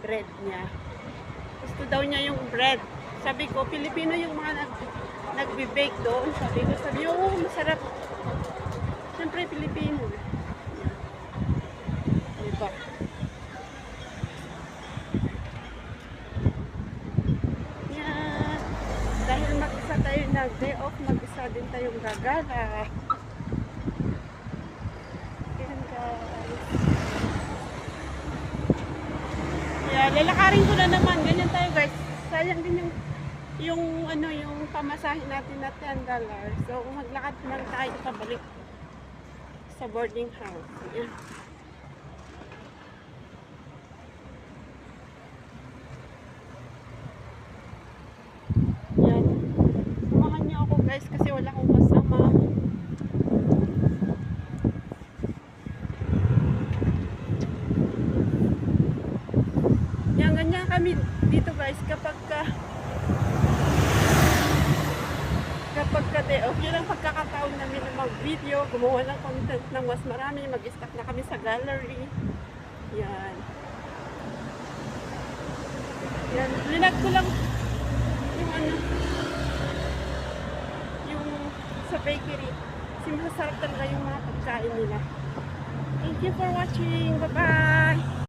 bread niya. Gusto daw niya yung bread. Sabi ko, Pilipino yung mga nagbe-bake doon. Sabi ko, oh, masarap. Siyempre, Pilipino. Diba? Yan. Dahil mag-isa tayo nag-day off, mag-isa din tayong gagala. Yan, guys. Yeah, lalakarin ko na naman. Ganyan tayo, guys. Sayang din yung pamasahin natin na $10. So, maglakad lang tayo pabalik sa boarding house. Yan. Yan. Samahan niyo ako, guys, kasi wala akong kasama. Yan, ganyan kami dito, guys, kapag day off, yun ang pagkakataon namin na mag-video, gumawa ng content ng mas marami, mag-stack na kami sa gallery. Yan. Yan, linag ko lang yung sa bakery. Kasi masarap talaga yung mga pagkain nila. Thank you for watching. Bye-bye!